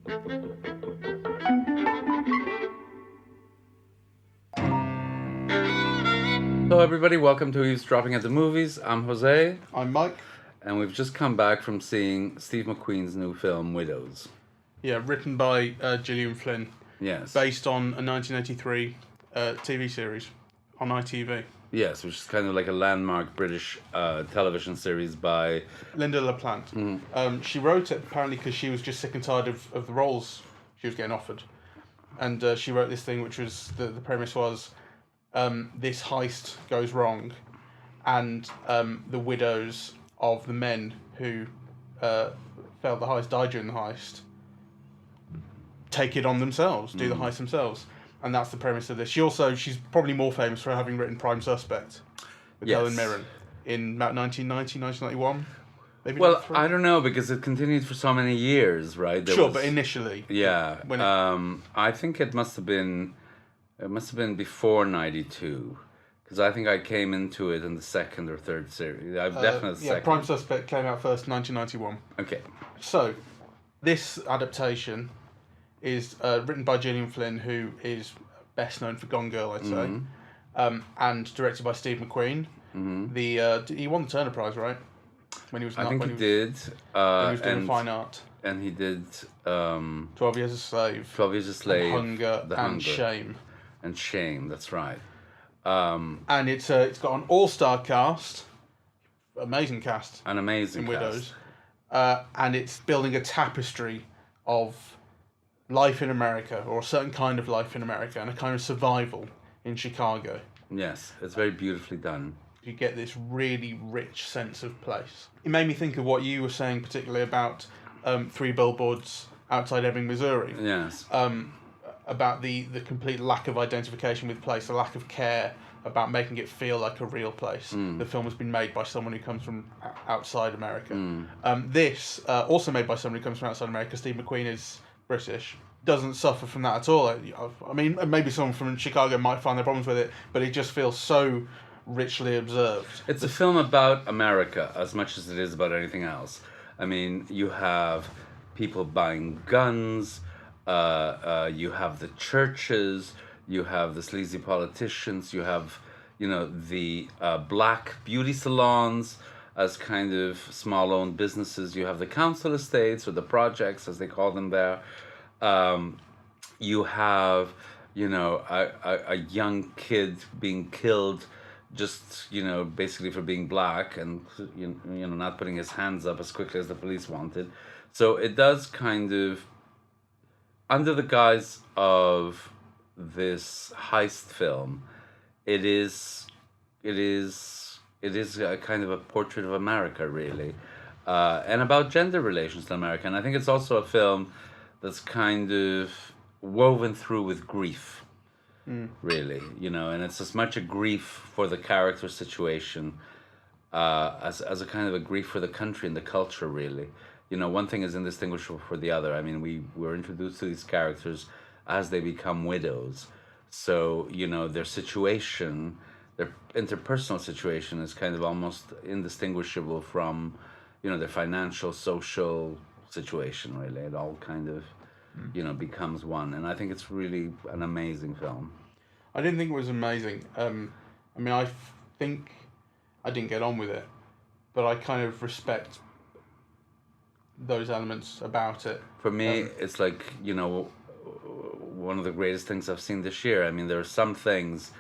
Hello, everybody. Welcome to Eavesdropping at the Movies. I'm Jose. I'm Mike. And we've just come back from seeing Steve McQueen's new film, Widows. Yeah, written by Gillian Flynn. Yes. Based on a 1983 TV series on ITV. Yes, which is kind of like a landmark British television series by Lynda La Plante. She wrote it apparently because she was just sick and tired of the roles she was getting offered. And she wrote this thing, which was, the premise was, this heist goes wrong, and the widows of the men who failed the heist, died during the heist, take it on themselves, do the heist themselves. And that's the premise of this. She's probably more famous for having written Prime Suspect with Helen Mirren in about 1990, 1991. Maybe well, I don't know, because it continued for so many years, right? But initially. Yeah. When I think it must have been before 92. Because I think I came into it in the second or third series. I've definitely second. Prime Suspect came out first in 1991. Okay. So, this adaptation is written by Gillian Flynn, who is best known for Gone Girl, I'd say, and directed by Steve McQueen. He won the Turner Prize, right? When he was, I think he did. When he was doing fine art. And he did 12 Years a Slave. 12 Years a Slave. Hunger and Shame. And Shame, that's right. And it's got an all-star cast, amazing cast. An amazing in cast. Widows. And it's building a tapestry of life in America, or a certain kind of life in America, and a kind of survival in Chicago. Yes, it's very beautifully done. You get this really rich sense of place. It made me think of what you were saying, particularly about Three Billboards Outside Ebbing, Missouri. Yes. About the complete lack of identification with place, the lack of care about making it feel like a real place. The film has been made by someone who comes from outside America. This, also made by someone who comes from outside America, Steve McQueen is British, doesn't suffer from that at all. I mean, maybe someone from Chicago might find their problems with it, but it just feels so richly observed. It's a film about America as much as it is about anything else. I mean, you have people buying guns, you have the churches, you have the sleazy politicians, you have, the black beauty salons as kind of small-owned businesses. You have the council estates, or the projects, as they call them there. You have, a young kid being killed just, basically for being black and, not putting his hands up as quickly as the police wanted. So it does kind of, under the guise of this heist film, it is a kind of a portrait of America, really, and about gender relations in America. And I think it's also a film that's kind of woven through with grief, really, and it's as much a grief for the character situation as a kind of a grief for the country and the culture, really. One thing is indistinguishable for the other. I mean, we were introduced to these characters as they become widows. So, their situation, their interpersonal situation is kind of almost indistinguishable from, their financial, social situation, really. It all kind of, becomes one. And I think it's really an amazing film. I didn't think it was amazing. I think I didn't get on with it, but I kind of respect those elements about it. For me, it's like, one of the greatest things I've seen this year. I mean, there are some things,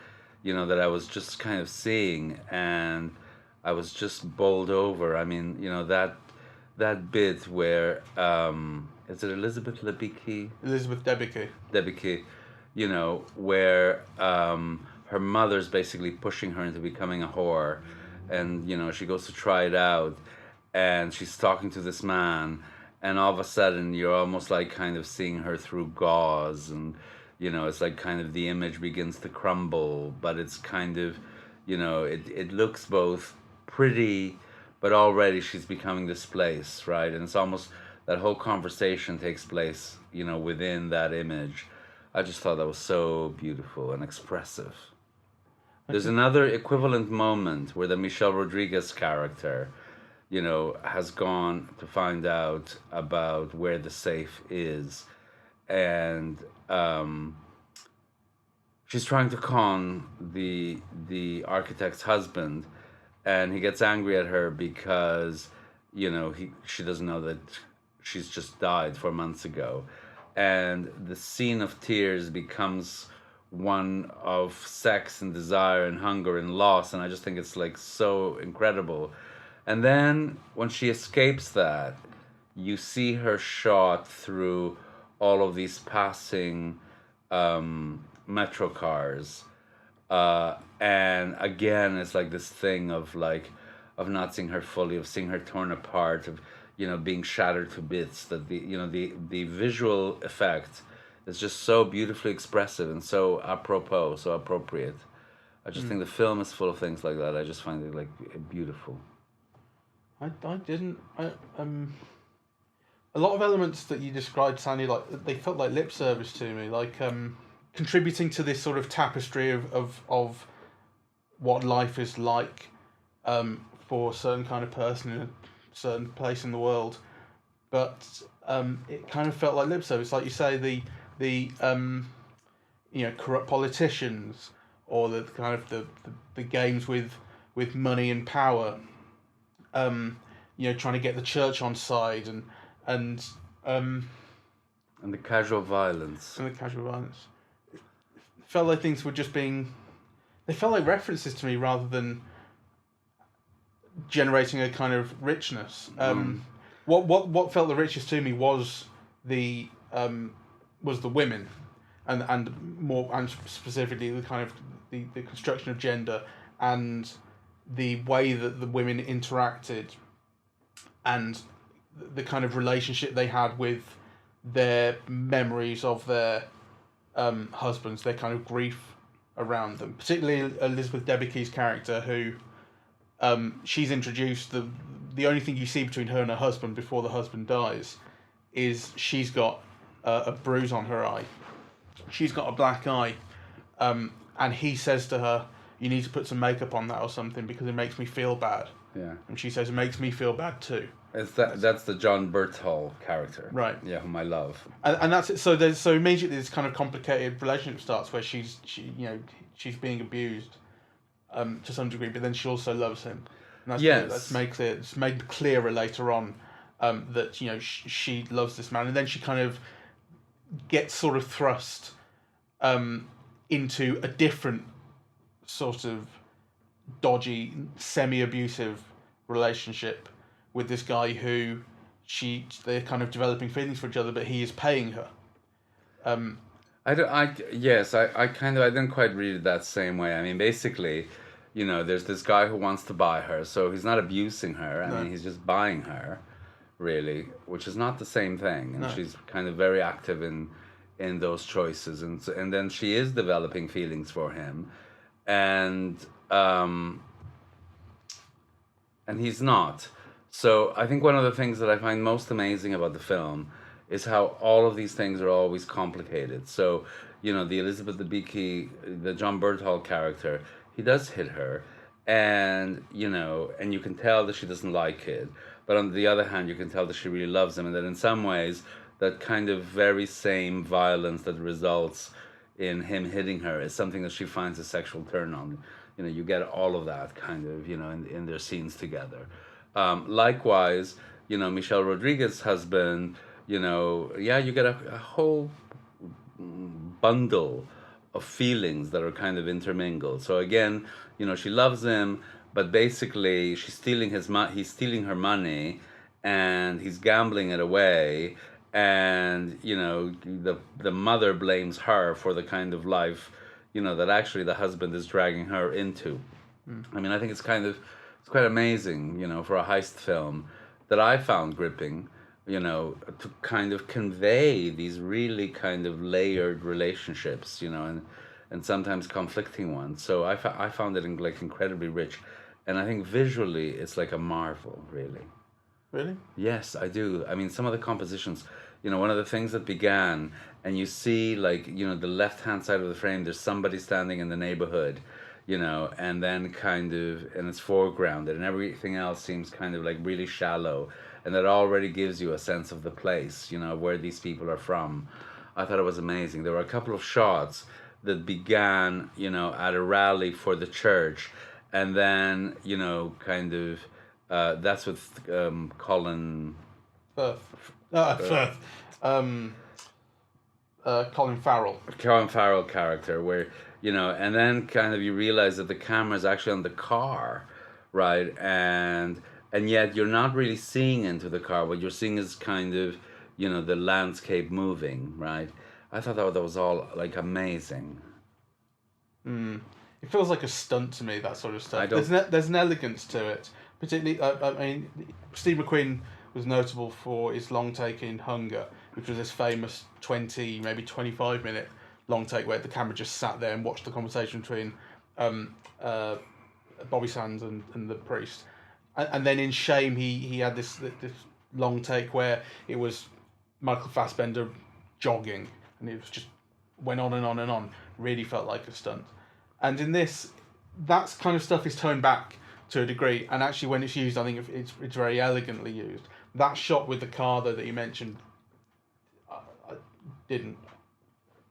that I was just kind of seeing, and I was just bowled over. I mean, that bit where, is it Elizabeth Debicki? Elizabeth Debicki. Debicki, where her mother's basically pushing her into becoming a whore, and, she goes to try it out, and she's talking to this man, and all of a sudden you're almost like kind of seeing her through gauze, and it's like kind of the image begins to crumble, but it's kind of, it looks both pretty, but already she's becoming displaced, right? And it's almost, that whole conversation takes place, within that image. I just thought that was so beautiful and expressive. There's another equivalent moment where the Michelle Rodriguez character, has gone to find out about where the safe is, and she's trying to con the architect's husband, and he gets angry at her because she doesn't know that she's just died 4 months ago, and the scene of tears becomes one of sex and desire and hunger and loss, and I just think it's like so incredible. And then when she escapes that, you see her shot through all of these passing metro cars, and again it's like this thing of not seeing her fully, of seeing her torn apart, of being shattered to bits. That the visual effect is just so beautifully expressive and so apropos, so appropriate. I just think the film is full of things like that. I just find it like beautiful. I didn't. A lot of elements that you described sounded like they felt like lip service to me, like contributing to this sort of tapestry of what life is like for a certain kind of person in a certain place in the world. But it kind of felt like lip service, like you say, the corrupt politicians, or the kind of the games with money and power. Trying to get the church on side and the casual violence. It felt like things were just being. They felt like references to me rather than generating a kind of richness. What felt the richest to me was the women, and specifically the kind of the construction of gender and the way that the women interacted, and the kind of relationship they had with their memories of their husbands, their kind of grief around them. Particularly Elizabeth Debicki's character, who she's introduced. The only thing you see between her and her husband before the husband dies is she's got a bruise on her eye. She's got a black eye, and he says to her, "You need to put some makeup on that or something because it makes me feel bad." Yeah. And she says, "It makes me feel bad too." That's the John Berthal character, right? Yeah, whom I love. And that's it. So immediately this kind of complicated relationship starts where she's being abused, to some degree, but then she also loves him. And that's yes, that's made clear. It's made clearer later on that she loves this man, and then she kind of gets sort of thrust into a different sort of dodgy, semi-abusive relationship with this guy who they're kind of developing feelings for each other, but he is paying her. I didn't quite read it that same way. I mean, basically, there's this guy who wants to buy her, so he's not abusing her. I mean, he's just buying her, really, which is not the same thing. And she's kind of very active in those choices, and then she is developing feelings for him, and he's not. So I think one of the things that I find most amazing about the film is how all of these things are always complicated. So, the Elizabeth Debicki, the John Berthal character, he does hit her, and and you can tell that she doesn't like it. But on the other hand, you can tell that she really loves him, and that in some ways, that kind of very same violence that results in him hitting her is something that she finds a sexual turn on. You get all of that kind of, in their scenes together. Likewise, Michelle Rodriguez's husband, you get a whole bundle of feelings that are kind of intermingled. So again, she loves him, but basically he's stealing her money, and he's gambling it away, and the mother blames her for the kind of life that actually the husband is dragging her into. I mean, I think it's quite amazing, for a heist film that I found gripping, to kind of convey these really kind of layered relationships, and sometimes conflicting ones. So I found it incredibly rich, and I think visually it's like a marvel, really. Really? Yes, I do. I mean, some of the compositions, one of the things that began, and you see the left-hand side of the frame, there's somebody standing in the neighborhood, and then kind of, and it's foregrounded, and everything else seems kind of really shallow, and that already gives you a sense of the place, where these people are from. I thought it was amazing. There were a couple of shots that began, at a rally for the church, and then, kind of, that's with Colin. Firth. Firth. Colin Farrell. Colin Farrell character, where and then kind of you realize that the camera's actually on the car, right? And yet you're not really seeing into the car. What you're seeing is kind of the landscape moving, right? I thought that was all like amazing. It feels like a stunt to me, that sort of stuff. There's an elegance to it. Particularly, I mean, Steve McQueen was notable for his long take in Hunger, which was this famous 20, maybe 25 minute long take where the camera just sat there and watched the conversation between Bobby Sands and the priest. And then in Shame, he had this long take where it was Michael Fassbender jogging, and it was just went on and on and on. Really felt like a stunt. And in this, that kind of stuff is toned back to a degree, and actually when it's used, I think it's very elegantly used. That shot with the car, though, that you mentioned, I didn't.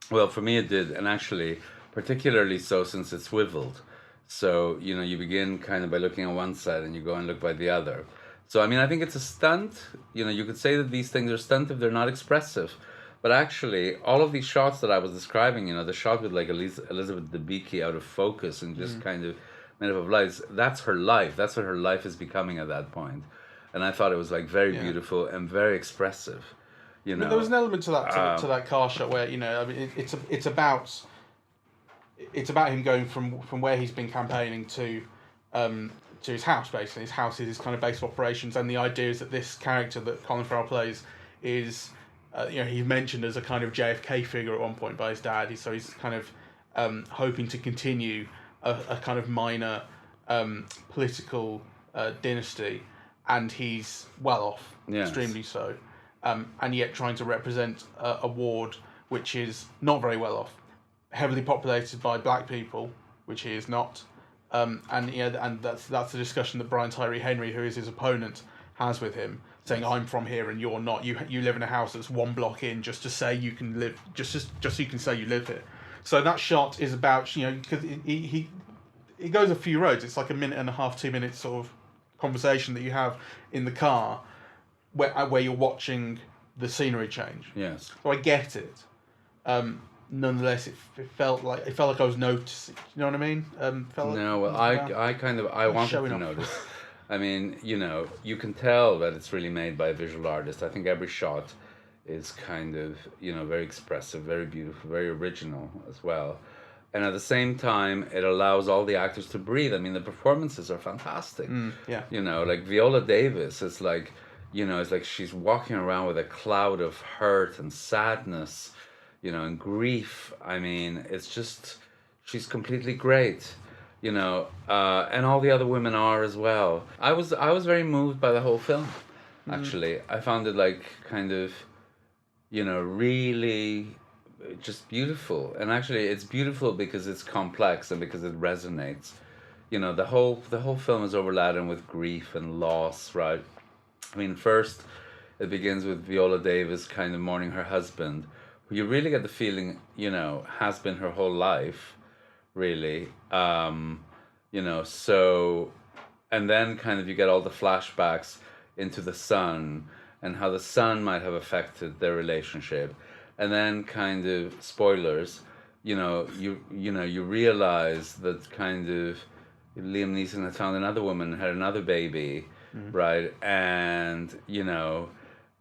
Well, for me it did, and actually, particularly so since it's swiveled. So, you begin kind of by looking on one side and you go and look by the other. So, I mean, I think it's a stunt. You could say that these things are stunt if they're not expressive. But actually, all of these shots that I was describing, the shot with like Elizabeth Debicki out of focus and just kind of made up of lights, that's her life. That's what her life is becoming at that point. And I thought it was like very beautiful and very expressive. But there was an element to that to that car shot where I mean it's about him going from where he's been campaigning to his house. Basically, his house is his kind of base of operations, and the idea is that this character that Colin Farrell plays is he's mentioned as a kind of JFK figure at one point by his dad. So he's kind of hoping to continue a kind of minor political dynasty, and he's well off, extremely so. And yet trying to represent a ward which is not very well off, heavily populated by black people, which he is not, and that's the discussion that Brian Tyree Henry, who is his opponent, has with him, saying, "I'm from here and you're not. You live in a house that's one block in, just to say you can live, just so you can say you live here." So that shot is about because he goes a few roads. It's like a minute and a half, 2 minutes sort of conversation that you have in the car, where you're watching the scenery change. Yes. So I get it. Nonetheless, it felt like I was noticing. You know what I mean? I wanted to notice. I mean, you can tell that it's really made by a visual artist. I think every shot is kind of, very expressive, very beautiful, very original as well. And at the same time, it allows all the actors to breathe. I mean, the performances are fantastic. Like Viola Davis is like, it's like she's walking around with a cloud of hurt and sadness, and grief. I mean, it's just, she's completely great, and all the other women are as well. I was very moved by the whole film, actually. I found it like kind of, really just beautiful. And actually it's beautiful because it's complex and because it resonates. The whole film is overladen with grief and loss, right? I mean, first it begins with Viola Davis kind of mourning her husband, who you really get the feeling, has been her whole life, really. So, and then kind of you get all the flashbacks into the son and how the son might have affected their relationship. And then kind of spoilers, you realize that kind of Liam Neeson had found another woman, had another baby, right? And,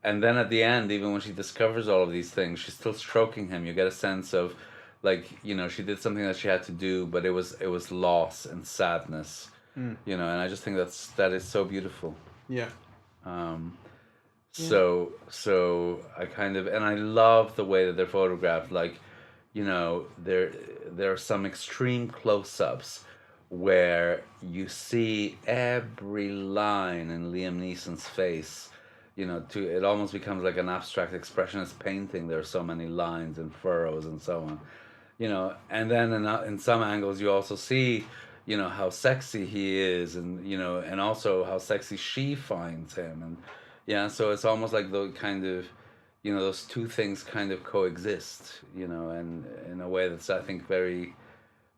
and then at the end, even when she discovers all of these things, she's still stroking him. You get a sense of, like, she did something that she had to do, but it was loss and sadness, and I just think that is so beautiful. Yeah. So I kind of, and I love the way that they're photographed. Like, there are some extreme close-ups where you see every line in Liam Neeson's face. It almost becomes like an abstract expressionist painting. There are so many lines and furrows and so on. And then in some angles you also see, how sexy he is, and and also how sexy she finds him, and so it's almost like the kind of, those two things kind of coexist, and in a way that's, I think, very,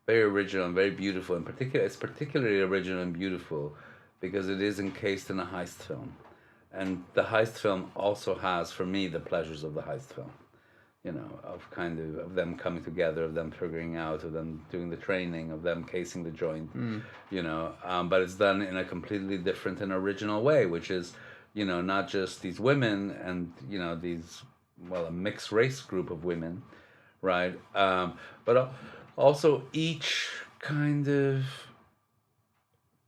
very original and very beautiful. In particular, it's particularly original and beautiful because it is encased in a heist film. And the heist film also has, for me, the pleasures of the heist film. Of kind of them coming together, of them figuring out, of them doing the training, of them casing the joint, but it's done in a completely different and original way, which is, not just these women and, these, well, a mixed race group of women, right? But also each kind of,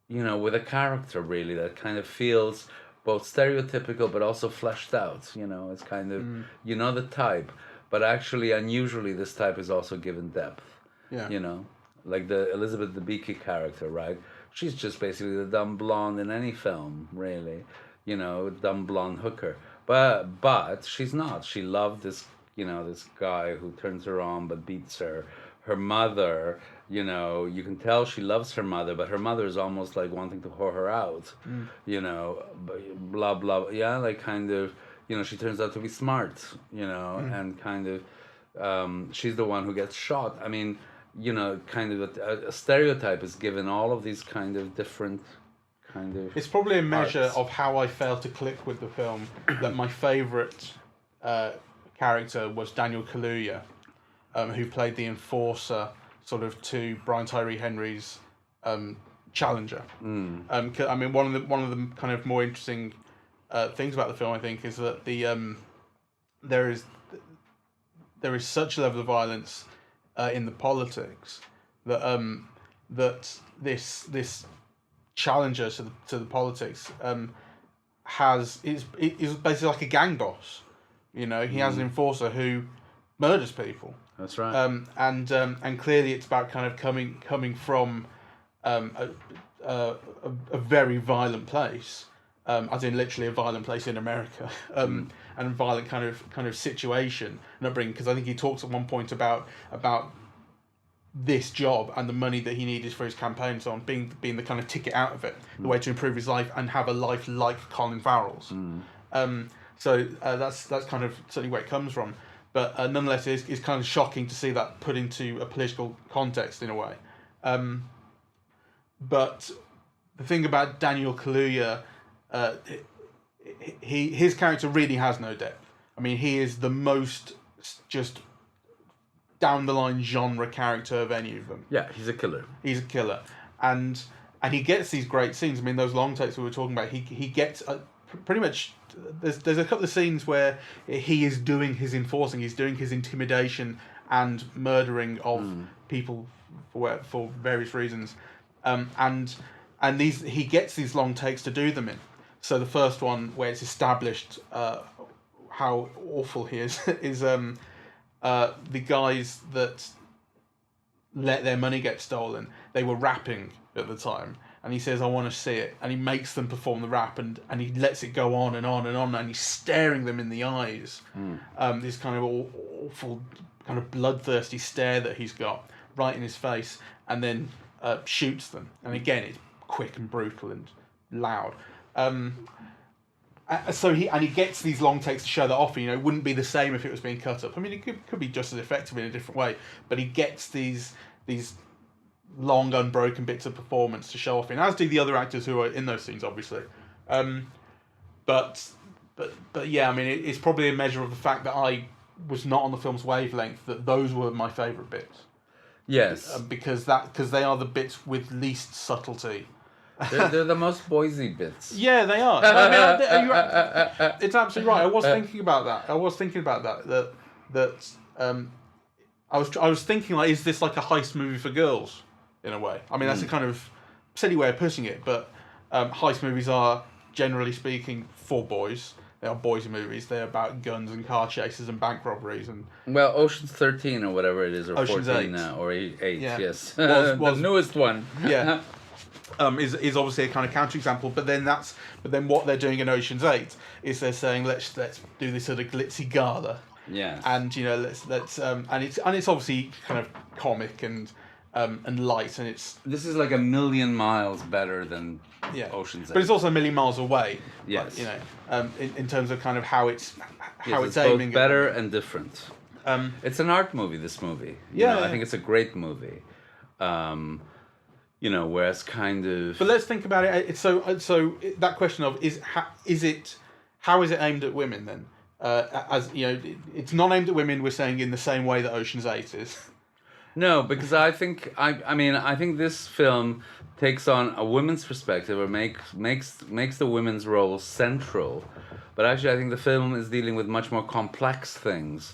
with a character really that kind of feels both stereotypical but also fleshed out, it's kind of, the type. But actually, unusually, this type is also given depth. Yeah. Like the Elizabeth Debicki character, right? She's just basically the dumb blonde in any film, really. Dumb blonde hooker. But she's not. She loved this, this guy who turns her on but beats her. Her mother, you can tell she loves her mother, but her mother is almost like wanting to whore her out. Blah, blah. Yeah, like kind of... she turns out to be smart, and kind of, she's the one who gets shot. I mean, kind of a stereotype is given all of these kind of different kind of... It's probably a measure arts. of how I failed to click with the film that my favourite character was Daniel Kaluuya, who played the enforcer sort of to Brian Tyree Henry's challenger. I mean, one of the kind of more interesting things about the film, I think, is that there is such a level of violence in the politics that that this challenger to the politics is basically like a gang boss. He has an enforcer who murders people. That's right. And clearly it's about kind of coming from a very violent place. As in literally a violent place in America, and a violent kind of situation. Because I think he talks at one point about this job and the money that he needed for his campaign, so on being the kind of ticket out of it, the way to improve his life and have a life like Colin Farrell's. So that's kind of certainly where it comes from. But nonetheless, it's kind of shocking to see that put into a political context in a way. But the thing about Daniel Kaluuya. His character really has no depth. I mean, he is the most just down the line genre character of any of them. Yeah, he's a killer. He's a killer, and he gets these great scenes. I mean, those long takes we were talking about. He gets pretty much. There's a couple of scenes where he is doing his enforcing. He's doing his intimidation and murdering of people for various reasons, and he gets these long takes to do them in. So the first one, where it's established how awful he is the guys that let their money get stolen. They were rapping at the time, and he says, "I want to see it," and he makes them perform the rap, and he lets it go on and on and on, and he's staring them in the eyes. This kind of awful, kind of bloodthirsty stare that he's got right in his face, and then shoots them. And again, it's quick and brutal and loud. So he gets these long takes to show that off. It wouldn't be the same if it was being cut up. I mean, it could be just as effective in a different way, but he gets these long unbroken bits of performance to show off in, as do the other actors who are in those scenes, obviously. But yeah, I mean, it's probably a measure of the fact that I was not on the film's wavelength, that those were my favourite bits. Yes, because they are the bits with least subtlety. They're the most Boise bits. Yeah, they are. I mean, it's absolutely right. I was thinking about that. I was thinking, like, is this like a heist movie for girls in a way? I mean, that's a kind of silly way of putting it, but heist movies are, generally speaking, for boys. They are boys' movies. They're about guns and car chases and bank robberies and... Well, Ocean's 13 or whatever it is, or Ocean's 14 8. now, or 8, Yeah. yes. Was the newest one. Yeah. Is obviously a kind of counterexample, but then what they're doing in Ocean's 8 is they're saying let's do this sort of glitzy gala. Yeah. And let's and it's obviously kind of comic and and light, and it's This is like a million miles better than yeah. Ocean's 8. But it's also a million miles away. Yes. Like, you know, in terms of kind of how it's It's aiming both better and different. Um, It's an art movie, this movie. Yeah. I think it's a great movie. Whereas kind of... But let's think about it. So that question of how is it aimed at women then? As you know, it's not aimed at women. We're saying in the same way that Ocean's 8 is. No, because I think I think this film takes on a woman's perspective, or makes the women's role central. But actually, I think the film is dealing with much more complex things.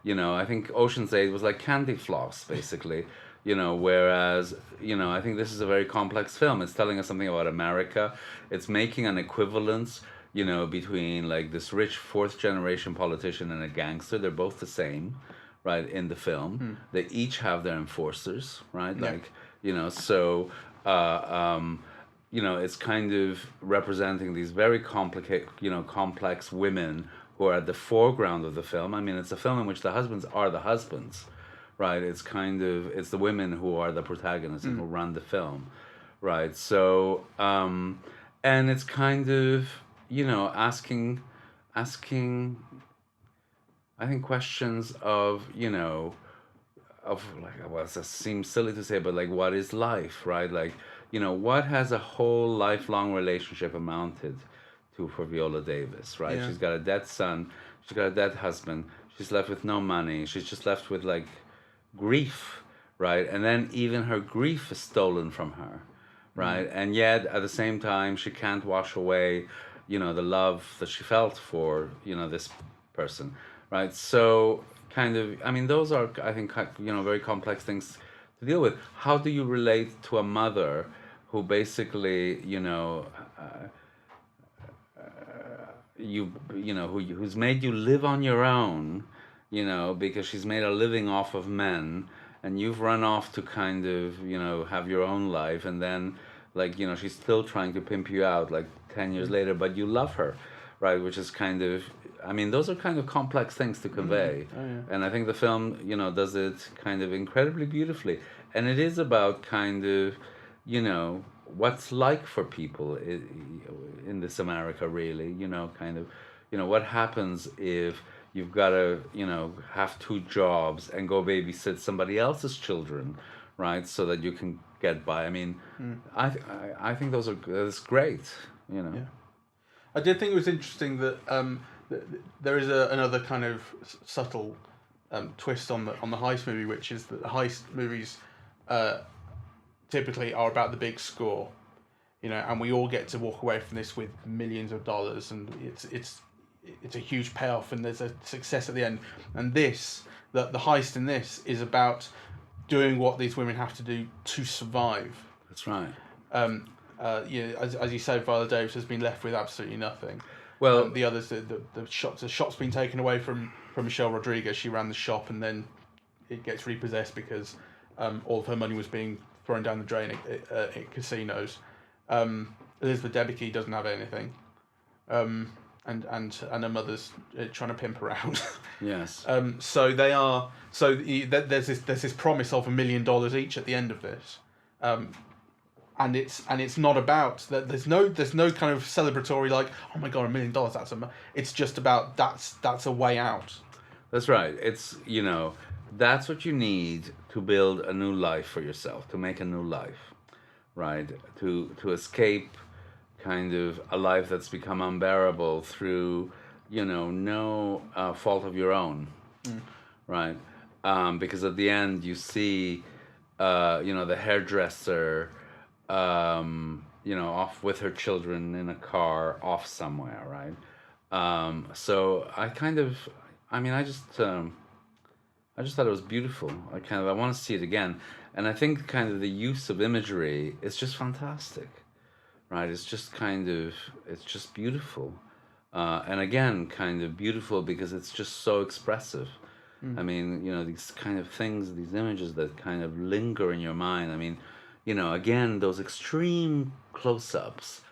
I think Ocean's 8 was like candy floss, basically. Whereas I think this is a very complex film. It's telling us something about America. It's making an equivalence, between like this rich fourth generation politician and a gangster. They're both the same, right, in the film. They each have their enforcers, right? Yeah. Like, it's kind of representing these very complex women who are at the foreground of the film. I mean, it's a film in which the husbands are the husbands, right? It's the women who are the protagonists and who run the film, right? So, and it's kind of, asking, I think, questions of, it seems silly to say, but like, what is life, right? Like, what has a whole lifelong relationship amounted to for Viola Davis, right? Yeah. She's got a dead son, she's got a dead husband, she's left with no money, she's just left with like grief, right? And then even her grief is stolen from her, right? And yet at the same time, she can't wash away, the love that she felt for, this person, right? So kind of, I mean, those are, I think, very complex things to deal with. How do you relate to a mother who basically, who's made you live on your own, because she's made a living off of men, and you've run off to kind of, have your own life, and then, like, she's still trying to pimp you out, like, 10 years later, but you love her, right? Which is kind of, I mean, those are kind of complex things to convey. Oh, yeah. And I think the film, does it kind of incredibly beautifully. And it is about kind of, what's like for people in this America, really, kind of, what happens if you've got to, have two jobs and go babysit somebody else's children, right? So that you can get by. I mean, I think that's great, Yeah. I did think it was interesting that there is another kind of subtle twist on the heist movie, which is that the heist movies typically are about the big score, and we all get to walk away from this with millions of dollars, and it's a huge payoff, and there's a success at the end. And the heist in this is about doing what these women have to do to survive. That's right. As you said, Viola Davis has been left with absolutely nothing. Well, the others, the shop's been taken away from Michelle Rodriguez. She ran the shop, and then it gets repossessed because all of her money was being thrown down the drain at casinos. Elizabeth Debicki doesn't have anything, and her mother's trying to pimp her out. Yes. So they are. So there's this promise of $1 million each at the end of this. And it's not about that. There's no kind of celebratory, like, oh my god, $1 million. It's just about that's a way out. That's right. It's, that's what you need to build a new life for yourself, to make a new life, right? To escape kind of a life that's become unbearable through, no fault of your own, right? Because at the end you see, the hairdresser, off with her children in a car off somewhere, right? So I just thought it was beautiful. I want to see it again, and I think kind of the use of imagery is just fantastic, right? It's just beautiful, and again, kind of beautiful because it's just so expressive. I mean, these kind of things, these images that kind of linger in your mind. I mean, again, those extreme close-ups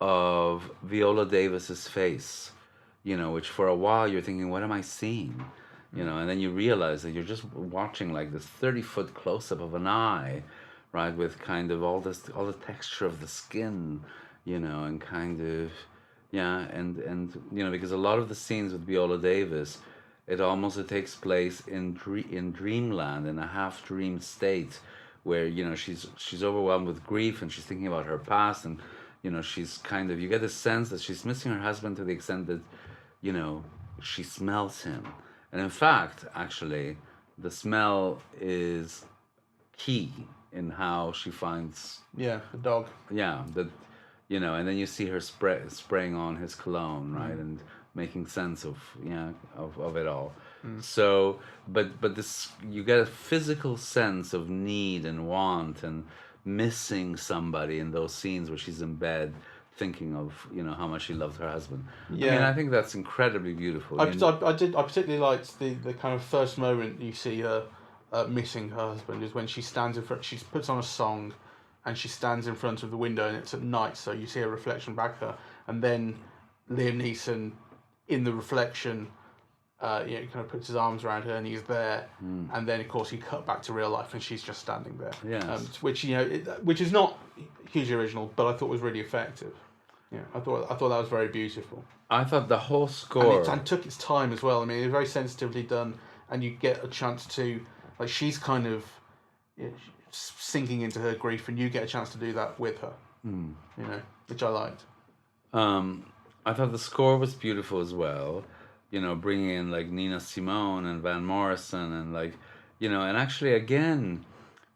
of Viola Davis's face, which for a while you're thinking, what am I seeing? you know, and then you realize that you're just watching like this 30-foot close-up of an eye, right, with kind of all the texture of the skin, you know, and kind of, yeah, and you know, because a lot of the scenes with Viola Davis, it takes place in dreamland, in a half dream state, where, you know, she's overwhelmed with grief, and she's thinking about her past, and, you know, she's kind of, you get the sense that she's missing her husband to the extent that, you know, she smells him. And in fact, actually, the smell is key in how she finds, Yeah, the dog. yeah, that, you know, and then you see her spraying on his cologne, right, and making sense of, yeah, of it all. So, but this, you get a physical sense of need and want and missing somebody in those scenes where she's in bed thinking of, you know, how much she loved her husband. Yeah. I mean, I think that's incredibly beautiful. I particularly liked the kind of first moment you see her missing her husband is when she stands in front. She puts on a song, and she stands in front of the window, and it's at night, so you see a reflection back at her, and then Liam Neeson in the reflection, you know, kind of puts his arms around her, and he's there, and then of course you cut back to real life, and she's just standing there. Yes. Which, you know, which is not hugely original, but I thought was really effective. Yeah, I thought that was very beautiful. I thought the whole score, And it took its time as well. I mean, it was very sensitively done, and you get a chance to, like, she's kind of, you know, sinking into her grief, and you get a chance to do that with her. You know, which I liked. I thought the score was beautiful as well. You know, bringing in like Nina Simone and Van Morrison, and like, you know, and actually again,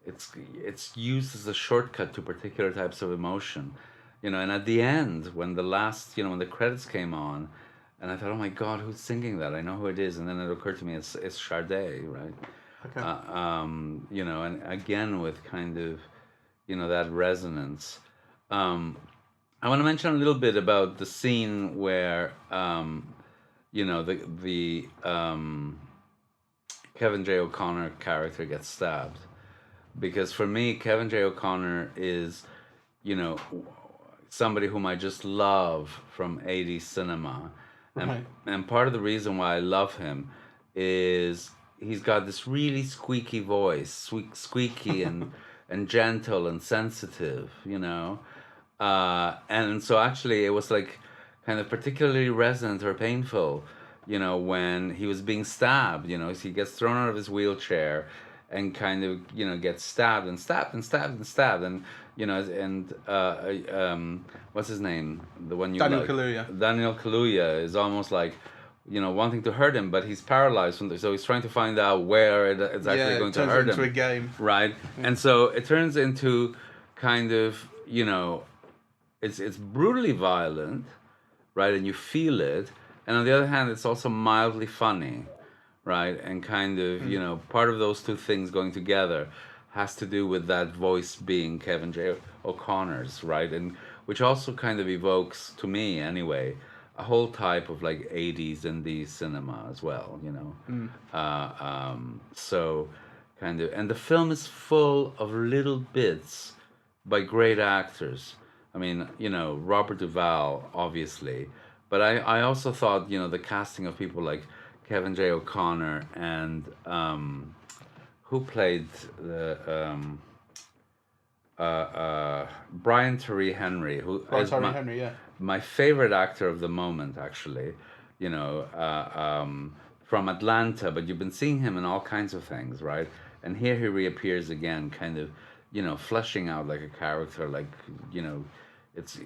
it's used as a shortcut to particular types of emotion. You know, and at the end, when the last, you know, when the credits came on, and I thought, oh my God, who's singing that? I know who it is, and then it occurred to me it's Sade, right? Okay. You know, and again with kind of, you know, that resonance. I want to mention a little bit about the scene where, you know, the Kevin J. O'Connor character gets stabbed, because for me, Kevin J. O'Connor is, you know, somebody whom I just love from 80s cinema. And part of the reason why I love him is he's got this really squeaky voice, squeaky and gentle and sensitive, you know. And so actually it was like kind of particularly resonant or painful, you know, when he was being stabbed, you know, he gets thrown out of his wheelchair and kind of, you know, gets stabbed and stabbed and stabbed and stabbed, and, you know, and what's his name, the one you Daniel like? Kaluuya. Daniel Kaluuya is almost like, you know, wanting to hurt him, but he's paralyzed from so he's trying to find out where it's actually going to hurt him. Into a game, right? And so it turns into kind of, you know, it's brutally violent, right? And you feel it, and on the other hand, it's also mildly funny, right? And kind of, you know, part of those two things going together has to do with that voice being Kevin J. O'Connor's, right? And which also kind of evokes, to me anyway, a whole type of like 80s indie cinema as well, you know. So kind of, and the film is full of little bits by great actors. I mean, you know, Robert Duvall, obviously, but I also thought, you know, the casting of people like Kevin J. O'Connor and who played the Brian Tyree Henry, who is my favorite actor of the moment, actually, you know, from Atlanta, but you've been seeing him in all kinds of things, right? And here he reappears again, kind of, you know, fleshing out like a character, like, you know,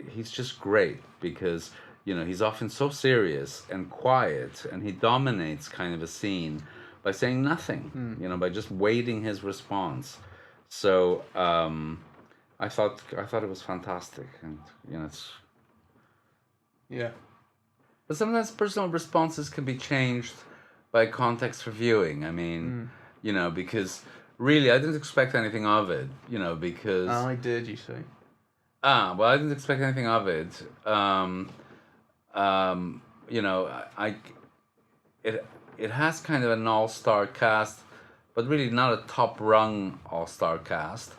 he's just great because, you know, he's often so serious and quiet, and he dominates kind of a scene by saying nothing, you know, by just waiting his response. So I thought it was fantastic, and, you know, it's but sometimes personal responses can be changed by context for viewing. I mean, you know, because really I didn't expect anything of it, you know, because I did, you see. Well, I didn't expect anything of it. You know, it has kind of an all-star cast, but really not a top-rung all-star cast.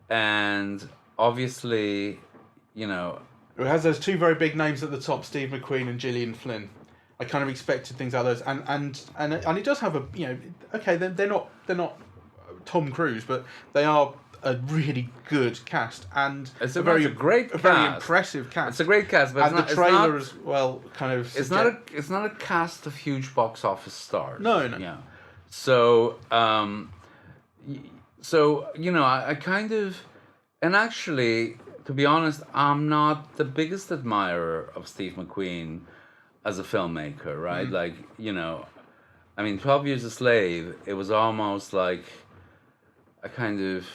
And obviously, you know, it has those two very big names at the top, Steve McQueen and Gillian Flynn. I kind of expected things out of those, and it does have a, okay, they're not Tom Cruise, but they are a really good cast, and It's a very very impressive cast. It's a great cast, but and the trailer as well kind of it's not a cast of huge box office stars. No. Yeah. So I kind of, and actually, to be honest, I'm not the biggest admirer of Steve McQueen as a filmmaker, right? Like, 12 Years a Slave, it was almost like I kind of,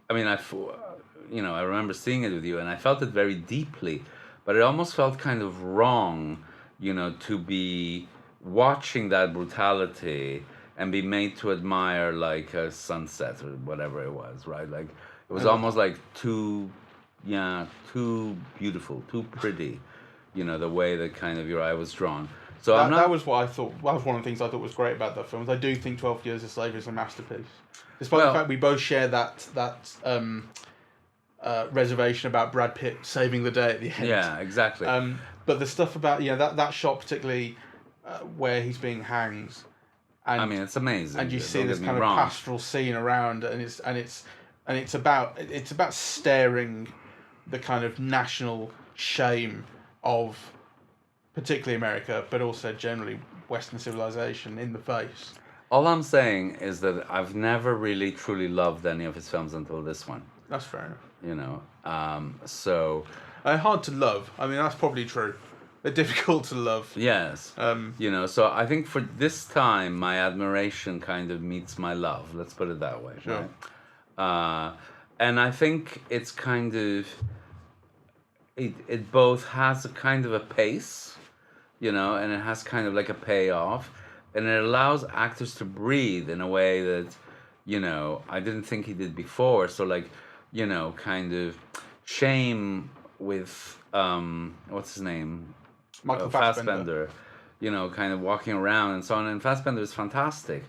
I remember seeing it with you, and I felt it very deeply, but it almost felt kind of wrong, to be watching that brutality and be made to admire like a sunset or whatever it was, right? Like it was almost like too beautiful, too pretty, the way that kind of your eye was drawn. So that was what I thought. That was one of the things I thought was great about that film. I do think 12 Years a Slave is a masterpiece, despite the fact we both share that reservation about Brad Pitt saving the day at the end. Yeah, exactly. But the stuff about that shot particularly where he's being hanged, and it's amazing. And you see this kind of pastoral scene around, and it's about staring the kind of national shame of particularly America, but also generally Western civilization in the face. All I'm saying is that I've never really truly loved any of his films until this one. That's fair enough. So hard to love. I mean, that's probably true. They're difficult to love. Yes. So I think for this time, my admiration kind of meets my love. Let's put it that way. Sure. Right? And I think it's kind of, it both has a kind of a pace, and it has kind of like a payoff, and it allows actors to breathe in a way that, I didn't think he did before. So like, kind of Shame with, what's his name? Michael Fassbender, kind of walking around and so on. And Fassbender is fantastic.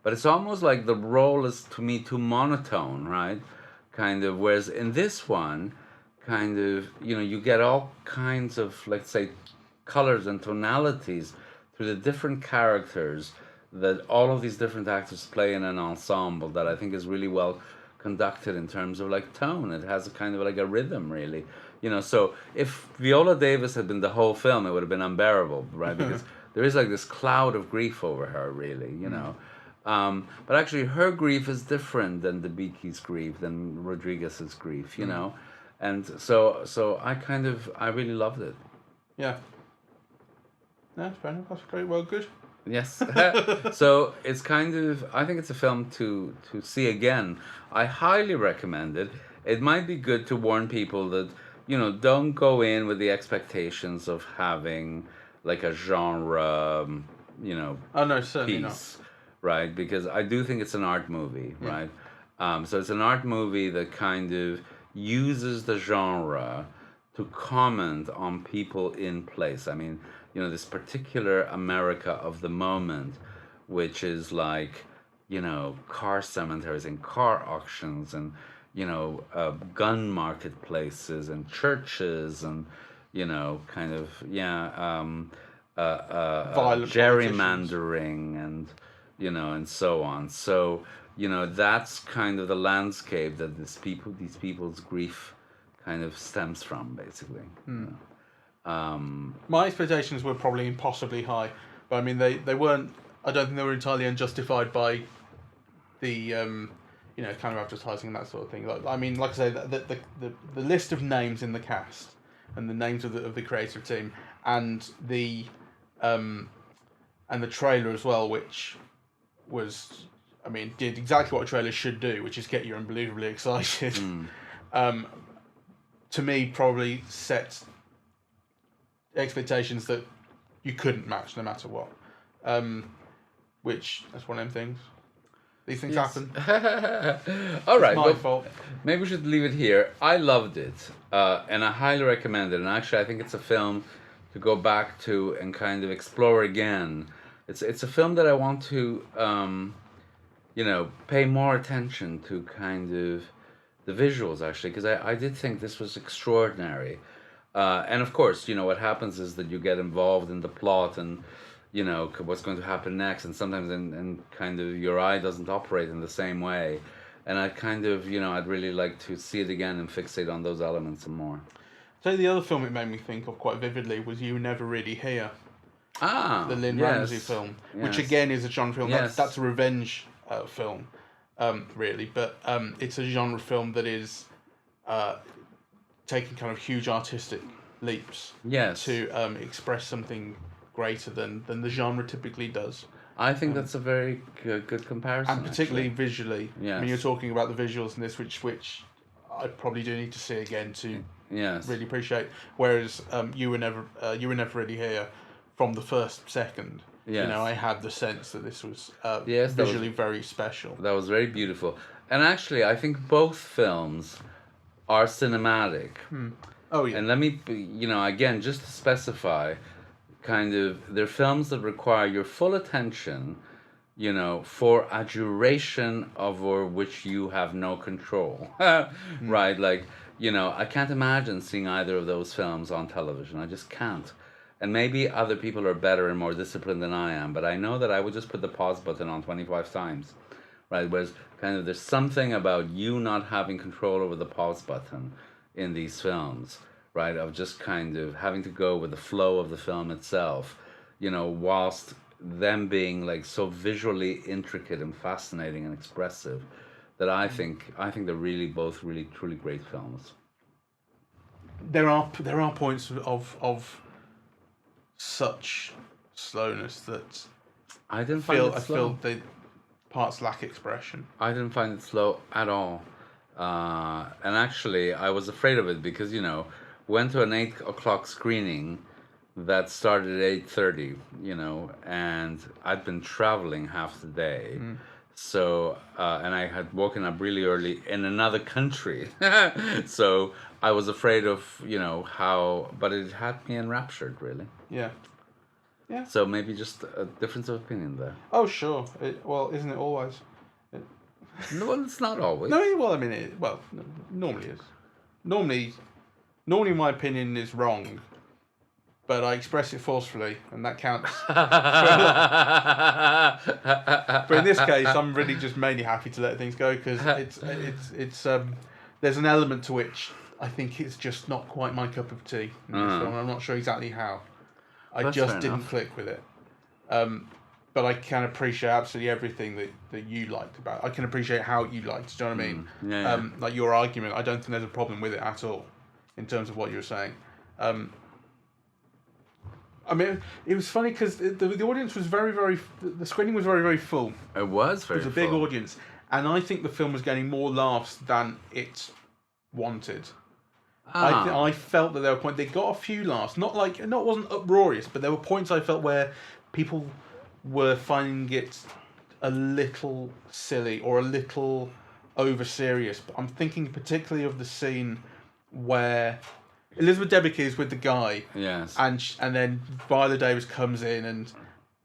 But it's almost like the role is, to me, too monotone, right? Kind of, whereas in this one, kind of, you get all kinds of, let's say, colors and tonalities through the different characters that all of these different actors play in an ensemble that I think is really well conducted in terms of like tone. It has a kind of like a rhythm, really. So if Viola Davis had been the whole film, it would have been unbearable, right? Because there is like this cloud of grief over her, really, but actually her grief is different than the Beaky's grief, than Rodriguez's grief, and so I really loved it. Yeah. No, fair enough. That's great. Well, good. Yes. So it's kind of, I think it's a film to see again. I highly recommend it. It might be good to warn people that, don't go in with the expectations of having like a genre, Oh no, certainly piece, right? Because I do think it's an art movie, right? So it's an art movie that kind of uses the genre to comment on people in place. I mean, this particular America of the moment, which is like, car cemeteries and car auctions and, gun marketplaces and churches and, kind of, gerrymandering and, and so on. So, that's kind of the landscape that these people's grief kind of stems from, basically. My expectations were probably impossibly high, but I mean they weren't. I don't think they were entirely unjustified by the kind of advertising and that sort of thing. Like I say, the list of names in the cast and the names of the creative team and the trailer as well, which was, did exactly what a trailer should do, which is get you unbelievably excited. To me, probably set expectations that you couldn't match no matter what. Which, that's one of them things. These things happen. All right. It's my fault. Maybe we should leave it here. I loved it, and I highly recommend it. And actually, I think it's a film to go back to and kind of explore again. It's a film that I want to, pay more attention to, kind of the visuals, actually, because I did think this was extraordinary. And of course, what happens is that you get involved in the plot and, what's going to happen next. And sometimes and kind of your eye doesn't operate in the same way. And I kind of, I'd really like to see it again and fixate on those elements some more. So the other film it made me think of quite vividly was You Were Never Really Here. The Lynn yes. Ramsey film, which Yes. again is a genre film. Yes. That's a revenge film, really. But it's a genre film that is taking kind of huge artistic leaps Yes. to express something greater than the genre typically does. I think that's a very good comparison. And particularly actually. visually. Yes. I mean, you're talking about the visuals in this, which I probably do need to see again to Yes. really appreciate. Whereas You Were Never Really Here, from the first second, Yes. I had the sense that this was Yes, that visually very special. That was very beautiful. And actually, I think both films are cinematic. Oh yeah. And let me, again, just to specify, kind of, they're films that require your full attention, for a duration over which you have no control. Right? Like, I can't imagine seeing either of those films on television. I just can't. And maybe other people are better and more disciplined than I am, but I know that I would just put the pause button on 25 times. Right? Whereas kind of there's something about you not having control over the pause button in these films, right? Of just kind of having to go with the flow of the film itself, whilst them being like so visually intricate and fascinating and expressive, that I think they're really both really truly great films. There are points of such slowness that I didn't find it slow. I feel the parts lack expression. I didn't find it slow at all. And actually, I was afraid of it because, went to an 8 o'clock screening that started at 8:30, and I'd been traveling half the day. So, and I had woken up really early in another country. So I was afraid of, how, but it had me enraptured, really. Yeah. Yeah. So maybe just a difference of opinion there. Oh, sure. Well, isn't it always? No, well, it's not always. No, well, I mean, normally is. Normally, my opinion is wrong, but I express it forcefully, and that counts. But in this case, I'm really just mainly happy to let things go because it's there's an element to which I think it's just not quite my cup of tea in this film. I'm not sure exactly how. I just didn't click with it. But I can appreciate absolutely everything that you liked about it. I can appreciate how you liked it, do you know what I mean? Yeah. Like your argument, I don't think there's a problem with it at all in terms of what you were saying. I mean, it was funny because the audience was the screening was very, very full. It was very full. It was a big audience. And I think the film was getting more laughs than it wanted. I felt that there were points, they got a few laughs. It wasn't uproarious, but there were points I felt where people were finding it a little silly or a little over serious. But I'm thinking particularly of the scene where Elizabeth Debicki is with the guy. Yes. And then Viola Davis comes in and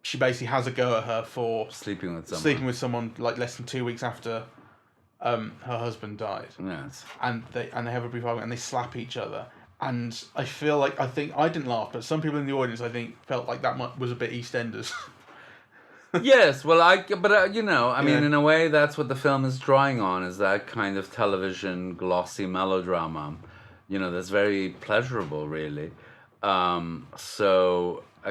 she basically has a go at her for sleeping with someone like less than 2 weeks after her husband died. Yes. And they have a brief argument and they slap each other. And I feel like I didn't laugh, but some people in the audience I think felt like that was a bit EastEnders. Yes, well, I mean, in a way, that's what the film is drawing on, is that kind of television glossy melodrama, that's very pleasurable, really. So I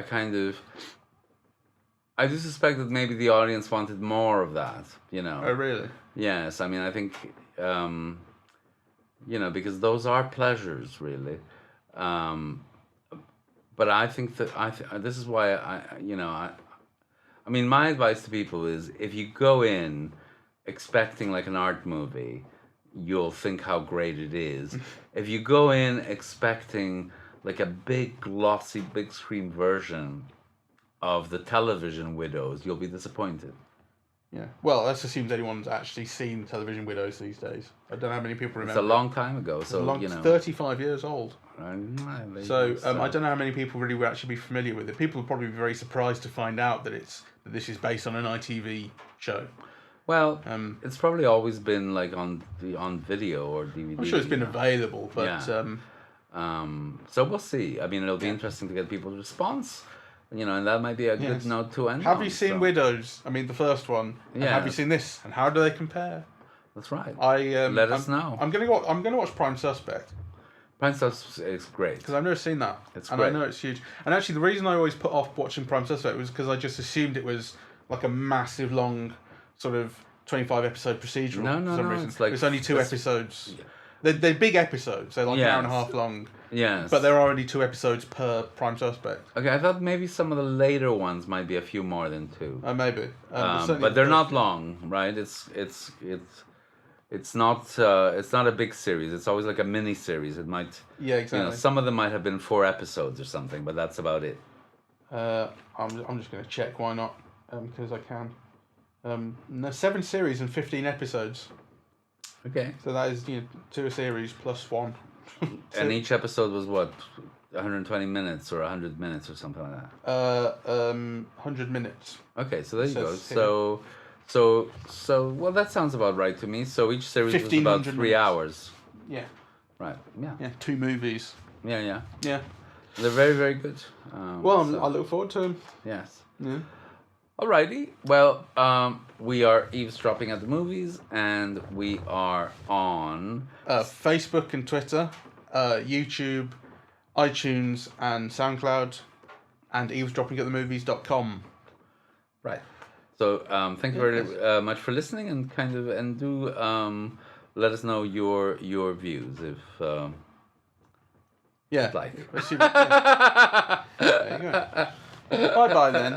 do suspect that maybe the audience wanted more of that, Oh, really? Yes, I mean, I think, because those are pleasures, really. But I think that this is why I mean, my advice to people is if you go in expecting like an art movie, you'll think how great it is. If you go in expecting like a big, glossy, big screen version of the Television Widows, you'll be disappointed. Yeah. Well, let's assume anyone's actually seen Television Widows these days. I don't know how many people remember. It's a long time ago, so, 35 years old. So I don't know how many people really would actually be familiar with it. People would probably be very surprised to find out that this is based on an ITV show. Well, it's probably always been like on video or DVD. I'm sure it's been available, but So we'll see. I mean, it'll be interesting to get people's response. And that might be a good note to end. Have you seen Widows? I mean, the first one. And have you seen this? And how do they compare? That's right. Let us know. I'm gonna watch Prime Suspect. Prime Suspect is great because I've never seen that. It's and great. I know it's huge. And actually, the reason I always put off watching Prime Suspect was because I just assumed it was like a massive, long, sort of 25 episode procedural. No, for some reason. It's only 2 episodes. They're big episodes. They're like an hour and a half long. Yes. But there are only 2 episodes per Prime Suspect. Okay, I thought maybe some of the later ones might be a few more than 2. Maybe. But they're not long, right? It's not a big series. It's always like a mini series. It might. Yeah, exactly. Some of them might have been 4 episodes or something, but that's about it. I'm just going to check why not, because I can. No, 7 series and 15 episodes. Okay. So that is 2 a series plus 1. And each episode was what, 120 minutes or 100 minutes or something like that. 100 minutes. Okay, so there you go. So well, that sounds about right to me. So each series was about 3 minutes. hours. Yeah. Right. Yeah. Yeah. 2 movies. Yeah. Yeah. They're very, very good. I look forward to them. Yes. Yeah. Alrighty. Well, we are eavesdropping at the movies, and we are on Facebook and Twitter, YouTube, iTunes, and SoundCloud, and eavesdroppingatthemovies.com. Right. So thank you very much for listening, and do let us know your views if you'd like. There you go. Bye bye then.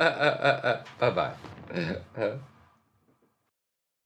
Bye bye.